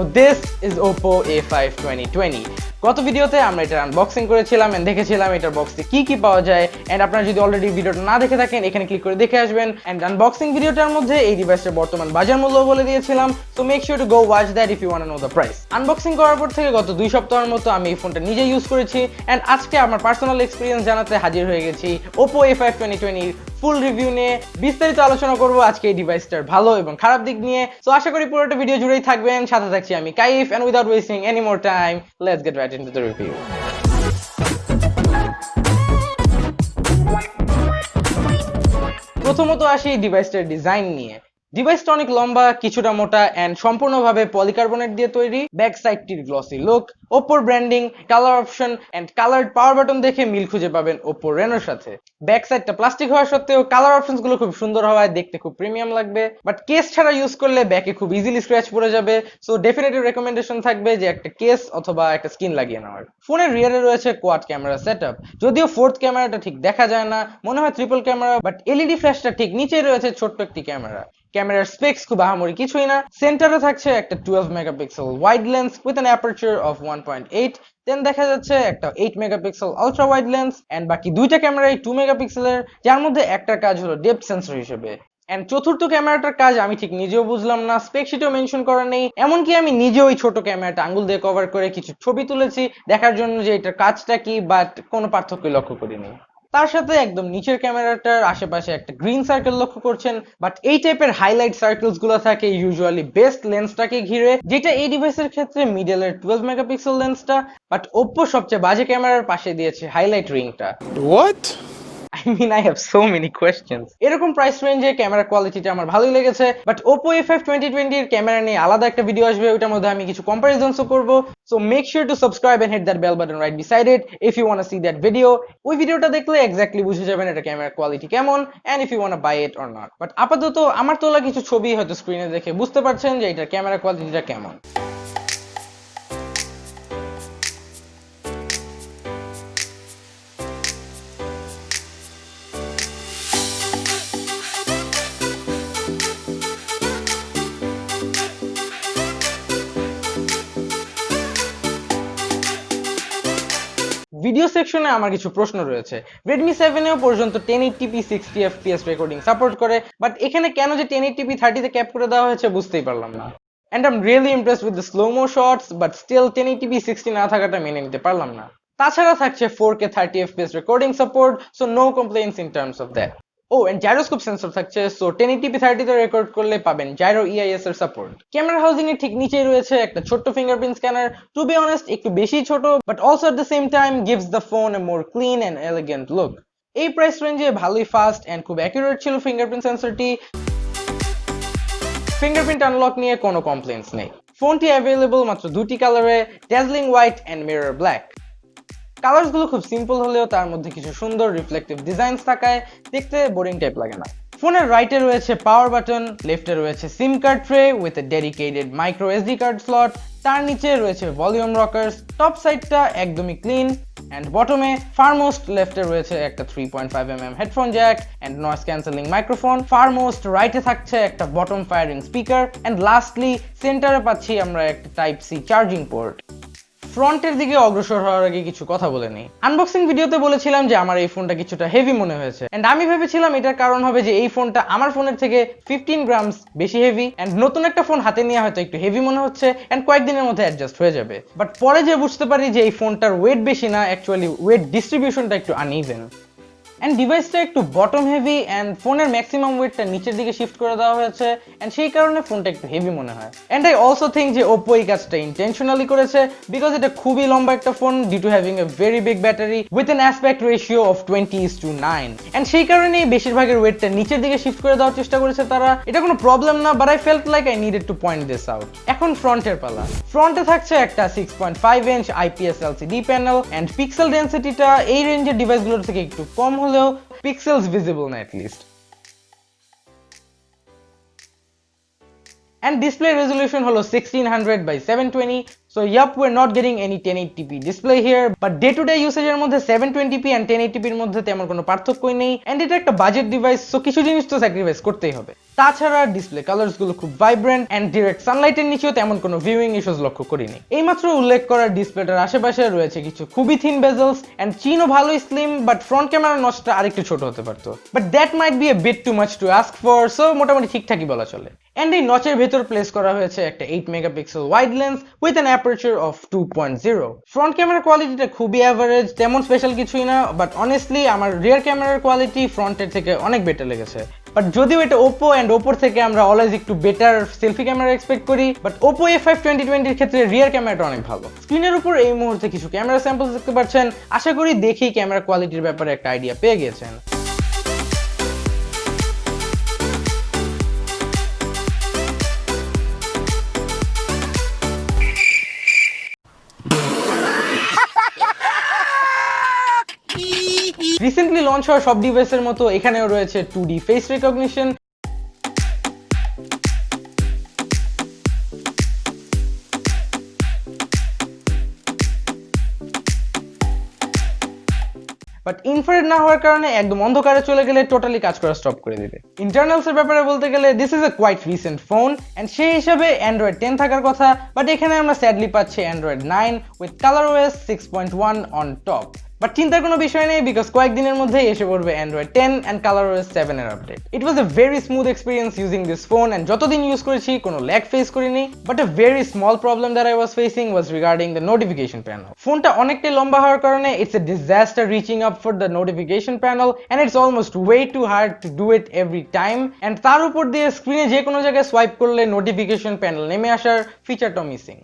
this is Oppo A5 2020. গত ভিডিওতে আমরা এটা আনবক্সিং করেছিলাম এন্ড দেখেছিলাম এটার বক্সে কি পাওয়া যায় এন্ড আপনারা যদি অলরেডি ভিডিওটা না দেখে থাকেন এখানে ক্লিক করে দেখে আসবেন এন্ড আনবক্সিং ভিডিওটার মধ্যে এই ডিভাইসের বর্তমান বাজার মূল্য বলে দিয়েছিলাম so make sure to go watch that if you want to know the price. Unboxing করার পর থেকে গত 2 সপ্তাহের মতো আমি এই ফোনটা নিজে ইউজ করেছি এন্ড আজকে আমার পার্সোনাল এক্সপেরিয়েন্স জানাতে হাজির হয়ে গেছি Oppo A5 2020 ফুল রিভিউ নিয়ে বিস্তারিত আলোচনা করব আজকে এই ডিভাইসটার ভালো এবং খারাপ দিক নিয়ে। সো আশা করি পুরোটা ভিডিও জুড়েই থাকবেন, সাথে থাকছি আমি Kaif and without wasting any more time let's get right into the review. প্রথমত আসি ডিভাইসটার ডিজাইন নিয়ে। ডিভাইসটা অনেক লম্বা, কিছুটা মোটা এন্ড সম্পূর্ণভাবে পলিকার্বনেট দিয়ে তৈরি। ব্যাক সাইডটির গ্লসি লুক, ওপ্পোর branding, colour option and coloured power button দেখে মিল খুঁজে পাবেন ওপ্পো রেনোর সাথে। ব্যাক সাইডটা প্লাস্টিক হওয়া সত্ত্বেও কালার অপশনস গুলো খুব সুন্দর হওয়ায় দেখতে খুব প্রিমিয়াম লাগবে, বাট কেস ছাড়া ইউজ করলে ব্যাকে খুব ইজিলি স্ক্র্যাচ পড়ে যাবে। সো ডেফিনেটলি রেকমেন্ডেশন থাকবে যে একটা কেস অথবা একটা স্ক্রিন লাগিয়ে নেওয়ার। ফোনের রিয়ারে রয়েছে কোয়াড ক্যামেরা সেটআপ, যদিও ফোর্থ ক্যামেরাটা ঠিক দেখা যায় না, মনে হয় ট্রিপল ক্যামেরা, বাট এলইডি ফ্ল্যাশটা ঠিক নিচেই রয়েছে ছোট্ট একটি ক্যামেরা। ক্যামেরার স্পেক্স খুব আহামরি কিছুই না। সেন্টারে থাকছে একটা 12 megapixel wide lens with an aperture of 1.8, then দেখা যাচ্ছে একটা 8 megapixel ultra wide lens and বাকি দুইটা ক্যামেরাই 2 মেগাপিক্সেলের, যার মধ্যে একটা কাজ হলো ডেপথ সেন্সর হিসেবে। এন্ড চতুর্থ ক্যামেরাটার কাজ আমি ঠিক নিজেও বুঝলাম না, স্পেকশিটেও মেনশন করা নেই। এমনকি আমি নিজেও ওই ছোট ক্যামেরাটা আঙ্গুল দিয়ে কভার করে কিছু ছবি তুলেছি দেখার জন্য যে এটার কাজটা কি, বাট কোনো পার্থক্য লক্ষ্য করিনি। তার সাথে একদম নিচের ক্যামেরাটার আশেপাশে একটা গ্রিন সার্কেল লক্ষ্য করছেন, বাট এই টাইপের হাইলাইট সার্কেলস গুলো থাকে ইউজুয়ালি বেস্ট লেন্সটাকে ঘিরে, যেটা এই ডিভাইসের ক্ষেত্রে মিডলের 12 মেগাপিক্সেল লেন্সটা, বাট ওপ্পো সবচেয়ে বাজে ক্যামেরার পাশে দিয়েছে হাইলাইট রিংটা। What? I have so many questions. এরকম প্রাইস রেঞ্জে ক্যামেরা কোয়ালিটিটা আমার ভালোই লেগেছে, বাট Oppo A5 2020 এর ক্যামেরা নিয়ে আলাদা একটা ভিডিও আসবে, ওটার মধ্যে আমি কিছু কম্পারিজনসও করব। So make sure to subscribe and hit that bell button right beside it if you want to see that video. ওই ভিডিওটা দেখলে এক্স্যাক্টলি বুঝে যাবেন এটা ক্যামেরা কোয়ালিটি কেমন and if you want to buy it or not. But আপাতত আমার তোলা কিছু ছবি হয়তো স্ক্রিনে দেখে বুঝতে পারছেন যে এটার ক্যামেরা কোয়ালিটিটা কেমন। ভিডিও সেকশনে আমার কিছু প্রশ্ন রয়েছে। Redmi 7 এও পর্যন্ত 1080p 60 fps রেকর্ডিং সাপোর্ট করে, বাট এখানে কেন যে 1080p 30 তে ক্যাপ করে দেওয়া হয়েছে বুঝতেই পারলাম না। And I am really impressed with the slow mo shots, but still 1080p 60 না থাকাটা মেনে নিতে পারলাম না। তাছাড়া থাকছে 4K 30 fps recording support, so no complaints in terms of that. ও এন্ড জাইরোস্কোপ সেন্সর থাকছে, সো 1080p 30 তে রেকর্ড করলে পাবেন জাইরো ইআইএস এর সাপোর্ট। ক্যামেরা হাউজিং এর ঠিক নিচেই রয়েছে একটা ছোট্ট fingerprint scanner, to be honest একটু বেশি ছোট, but also at the same time gives the phone a more clean and elegant look. এই প্রাইস রেঞ্জে ভালোই ফাস্ট এন্ড খুব অ্যাকুরেট ছিল ফিঙ্গারপ্রিন্ট সেন্সরটি। ফিঙ্গারপ্রিন্ট আনলক নিয়ে কোনো কমপ্লেইনস নেই। ফোনটি অ্যাভেলেবল মাত্র দুটি কালারে, dazzling white and mirror black. Colours গুলো খুব সিম্পল হলেও তার মধ্যে কিছু সুন্দর রিফ্লেক্টিভ ডিজাইনস থাকায় দেখতে বোরিং টাইপ লাগে না। ফোনের রাইটে রয়েছে পাওয়ার বাটন, লেফটে রয়েছে সিম card tray with a dedicated micro SD card slot, তার নিচে রয়েছে ভলিউম রকার্স, টপ সাইডটা একদমই ক্লিন এন্ড বটমে ফারমোস্ট লেফটে রয়েছে একটা 3.5mm headphone jack and noise cancelling microphone. Farmost রাইটে থাকছে একটা bottom firing speaker and lastly সেন্টারে পাচ্ছি আমরা একটা টাইপ সি চার্জিং পোর্ট। ফ্রন্টের দিকে অগ্রসর হওয়ার আগে কিছু কথা বলে নেই। আনবক্সিং ভিডিওতে বলেছিলাম যে আমার এই ফোনটা কিছুটা হেভি মনে হয়েছে এন্ড আমি ভেবেছিলাম এটার কারণ হবে যে এই ফোনটা আমার ফোনের থেকে 15 গ্রামস বেশি হেভি এন্ড নতুন একটা ফোন হাতে নিয়ে হয়তো একটু হেভি মনে হচ্ছে এন্ড কয়েকদিনের মধ্যে অ্যাডজাস্ট হয়ে যাবে, বাট পরে যে বুঝতে পারি যে এই ফোনটার ওয়েট বেশি না, অ্যাকচুয়ালি ওয়েট ডিস্ট্রিবিউশনটা একটু আনইভেন এন্ড ডিভাইসটা একটু বটম হেভি এন্ড ফোনের ম্যাক্সিমাম ওয়েটটা নিচের দিকে শিফট করে দেওয়া হয়েছে এন্ড সেই কারণে ফোনটা একটু হেভি মনে হয়। এন্ড আই অলসো থিঙ্ক যে ওপ্পো এই কাজটা ইন্টেনশনালি করেছে, বিকজ এটা খুবই লম্বা একটা phone due to having a very big battery with an aspect ratio of 20:9 and সেই কারণেই বেশিরভাগের ওয়েটটা নিচের দিকে শিফট করে দেওয়ার চেষ্টা করেছে তারা। এটা কোনো প্রবলেম না, but I felt like I needed to point this out. এখন ফ্রন্টের পালা। ফ্রন্টে থাকছে একটা 6.5 inch IPS LCD panel and pixel ডেনসিটিটা এই রেঞ্জের ডিভাইসগুলোর থেকে একটু কম হলেও pixels visible na at least. And display resolution হলো 1600 by 720, So yup, we're not getting any 1080p display here, but day to day usage এর মধ্যে 720p and 1080p এর মধ্যে তেমন কোনো পার্থক্যই নেই, and এটা একটা বাজেট ডিভাইস, সো কিছু জিনিস তো স্যাক্রিফাইস করতেই হবে। তাছাড়া ডিসপ্লে কালার্স গুলো খুব ভাইব্রেন্ট এন্ড ডিরেক্ট সানলাইটের নিচেও তেমন কোনো ভিউইং ইস্যুস লক্ষ্য করিনি। এইমাত্র উল্লেখ করা ডিসপ্লেটার আশেপাশে রয়েছে কিছু খুবই থিন বেজেলস এন্ড চিনও ভালোই স্লিম, বাট ফ্রন্ট ক্যামেরার নচটা আরেকটু ছোট হতে পারতো, but that might be a bit too much to ask for, so মোটামুটি ঠিকঠাকই বলা চলে। এন্ড এই নচের ভেতর প্লেস করা হয়েছে একটা 8 megapixel wide lens with an aperture of 2.0। Front ক্যামেরার কোয়ালিটিটা খুবই অ্যাভারেজ, তেমন স্পেশাল কিছুই না, বাট অনেস্টলি আমার রিয়ার ক্যামেরার কোয়ালিটি ফ্রন্টের থেকে অনেক বেটার লেগেছে। বাট যদিও এটা ওপো এন্ড ওপোর থেকে আমরা অলওয়েজ একটু বেটার সেলফি ক্যামেরা এক্সপেক্ট করি, বাট ওপো A5 2020 এর ক্ষেত্রে রিয়ার ক্যামেরাটা অনেক ভালো। স্ক্রিনের উপর এই মুহূর্তে কিছু ক্যামেরা স্যাম্পলস দেখতে পাচ্ছেন, আশা করি দেখেই ক্যামেরা কোয়ালিটির ব্যাপারে একটা আইডিয়া পেয়ে গিয়েছেন। রিসেন্টলি লঞ্চ হওয়া সব ডিভাইসের মতো এখানেও রয়েছে 2D face recognition, but infrared না হওয়ার কারণে একদম অন্ধকারে চলে গেলে টোটালি কাজ করা স্টপ করে দিবে। ইন্টারনালস এর ব্যাপারে বলতে গেলে this is a quite recent phone and সেই হিসাবে অ্যান্ড্রয়েড 10 থাকার কথা, বাট এখানে আমরা স্যাডলি পাচ্ছি Android 9 with ColorOS 6.1 on top. But চিন্তার কোনো বিষয় নেই, বিকজ কয়েকদিনের মধ্যেই এসে পড়বে অ্যান্ড্রয়েড 10 অ্যান্ড কালারওএস 7 এর update. It was a very smooth experience using this phone and যতদিন ইউজ করেছি কোনো ল্যাগ ফেস করিনি, but a very small problem that I was facing was regarding the notification panel. ফোনটা অনেকটাই লম্বা হওয়ার কারণে it's a disaster reaching up for the notification panel and it's almost way too hard to do it every time, and তার উপর দিয়ে স্ক্রিনে যে কোনো জায়গায় সোয়াইপ করলে নোটিফিকেশন প্যানেল নেমে আসার ফিচারটা missing.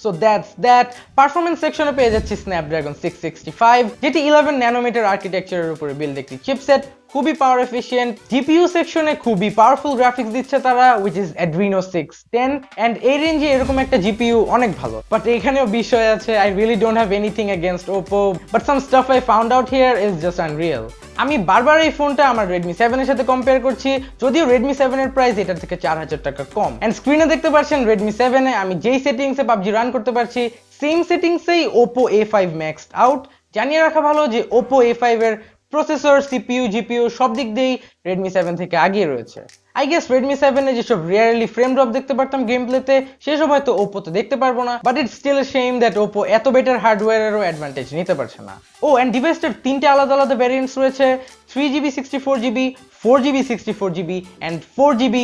So that's that. Performance সেকশনে পেয়ে যাচ্ছি স্ন্যাপড্রাগন 665, যেটি 11 ন্যানোমিটার আর্কিটেকচারের উপরে বিল্ড একটি চিপসেট, খুবই পাওয়ার এফিশিয়েন্ট। জিপিইউ সেকশনে খুবই পাওয়ারফুল গ্রাফিক্স দিচ্ছে তারা, which is Adreno 610, and এই রেঞ্জে এরকম একটা জিপিইউ অনেক ভালো। বাট এখানেও বিষয় আছে, I really don't have anything against Oppo, but some stuff I found out here is just unreal. আমি বারবার এই ফোনটা আমার Redmi 7 এর সাথে কম্পেয়ার করছি, যদিও Redmi 7 এর প্রাইস এটার থেকে 4000 টাকা কম, এন্ড স্ক্রিনে দেখতে পাচ্ছেন Redmi 7 এ আমি যেই সেটিংসে পাবজি রান করতে পারছি same সেটিংসেই Oppo A5 maxed out। জানিয়ে রাখা ভালো যে Oppo A5 এর প্রসেসর, সিপিইউ, জিপিইউ সব দিক দিয়েই Redmi 7 থেকে আগিয়ে রয়েছে। আই গেস Redmi 7 এ যেসব রিয়ারলি ফ্রেম ড্রপ দেখতে পারতাম গেম প্লেতে, সেসব হয়তো Oppo তে দেখতে পারবো না, but it's still a shame that Oppo এত বেটার হার্ডওয়্যারেরও অ্যাডভান্টেজ নিতে পারছে না। ও এন্ড ডিভাইসটার তিনটে আলাদা আলাদা ভ্যারিয়েন্টস রয়েছে, 3GB 64GB, 4GB 64GB and 4GB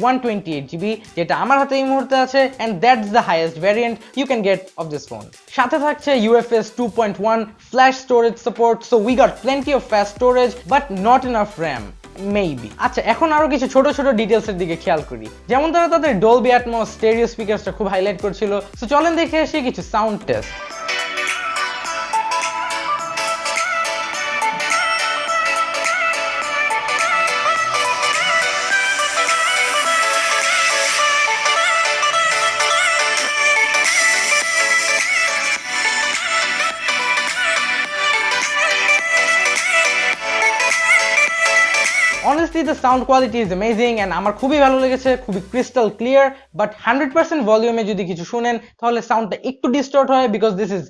128GB, যেটা আমার হাতে এই মুহূর্তে আছে, and that's the highest variant you can get of this phone. সাথে থাকছে UFS 2.1 flash storage support, so we got plenty of fast storage but not enough RAM. Maybe. আচ্ছা, এখন আরো কিছু ছোট ছোট ডিটেলস এর দিকে খেয়াল করি, যেমন তারা তাদের ডলবি অ্যাটমস স্টেরিও স্পিকারসটা খুব হাইলাইট করছিল, সো চলেন দেখে আসি কিছু sound test. Honestly, the sound quality is amazing and আমার খুবই ভালো লেগেছে, খুবই ক্রিস্টাল ক্লিয়ার, বাট 100% ভলিউমে যদি কিছু শুনেন তাহলে সাউন্ডটা একটু ডিস্টর্ট হয়, because this is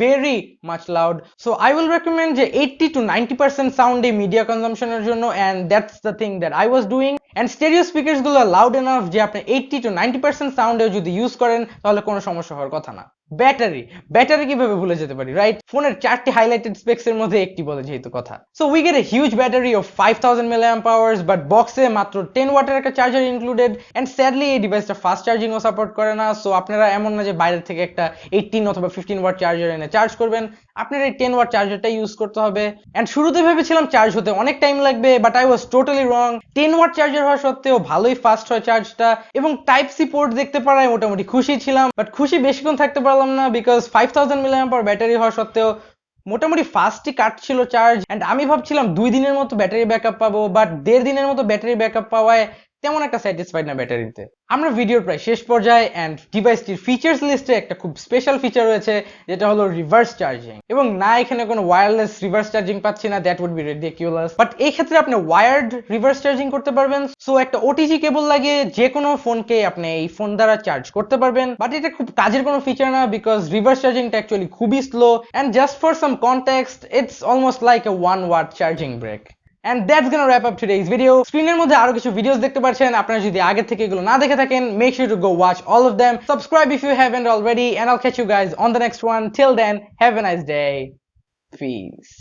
very much loud. So I will recommend যে 80 to 90% সাউন্ড এই মিডিয়া কনজাম্পশনের জন্য, and that's the thing that I was doing. And stereo speakers গুলো লাউড এনাফ যে আপনি 80 to 90% সাউন্ডেও যদি ইউজ করেন তাহলে কোনো সমস্যা হওয়ার কথা না। ব্যাটারি কিভাবে ভুলে যেতে পারি, রাইট? ফোনের 4টি হাইলাইটেড স্পেক্স এর মধ্যে একটি বলে যেহেতু কথা। So we get a huge battery of 5000 mAh, but বক্সে মাত্র 10 ওয়াটের একটা চার্জার ইনক্লুডেড, এন্ড স্যাডলি এই ডিভাইসটা ফাস্ট চার্জিং ও সাপোর্ট করে না। সো আপনারা এমন না যে বাইরে থেকে একটা 18 অথবা 15 ওয়াট চার্জার এনে চার্জ করবেন, আপনার এই 10 ওয়াট চার্জারটা ইউজ করতে হবে। এন্ড শুরুতে ভেবেছিলাম চার্জ হতে অনেক টাইম লাগবে, but I was totally wrong. 10 watt charger হওয়া সত্ত্বেও ভালোই ফাস্ট হয় চার্জটা, এবং টাইপ সি পোর্ট দেখতে পারায় মোটামুটি খুশি ছিলাম, বাট খুশি বেশিক্ষণ থাকতে পারলাম না, বিকজ 5000 mAh ব্যাটারি হওয়া সত্ত্বেও মোটামুটি ফাস্টই কাটছিল চার্জ। এন্ড আমি ভাবছিলাম 2 দিনের মতো ব্যাটারি ব্যাকআপ পাবো, বাট 1.5 দিনের মতো ব্যাটারি ব্যাকআপ পাওয়ায় তেমন একটা স্যাটিসফাইড না ব্যাটারিতে। আমরা ভিডিওর প্রায় শেষ পর্যায়ে এন্ড ডিভাইসটির ফিচার্স লিস্টে একটা খুব স্পেশাল ফিচার রয়েছে যেটা হলো রিভার্স চার্জিং। এবং না এখানে কোনো ওয়্যারলেস রিভার্স চার্জিং পাচ্ছি না, that would be ridiculous, but এই ক্ষেত্রে আপনি ওয়্যার্ড রিভার্স চার্জিং করতে পারবেন। সো একটা ওটিজি কেবল লাগিয়ে যে কোনো ফোনকে আপনি এই ফোন দ্বারা চার্জ করতে পারবেন, বাট এটা খুব কাজের কোনো ফিচার না বিকজ রিভার্স চার্জিংটা অ্যাকচুয়ালি খুবই slow and just for some context it's almost like a 1 watt charging brick. And that's gonna wrap up today's video. স্ক্রিনের মধ্যে আরো কিছু ভিডিওস দেখতে পাচ্ছেন, আপনারা যদি আগে থেকে এগুলো না দেখে থাকেন, make sure to go watch all of them. Subscribe if you haven't already, and I'll catch you guys on the next one. Till then, have a nice day. Peace.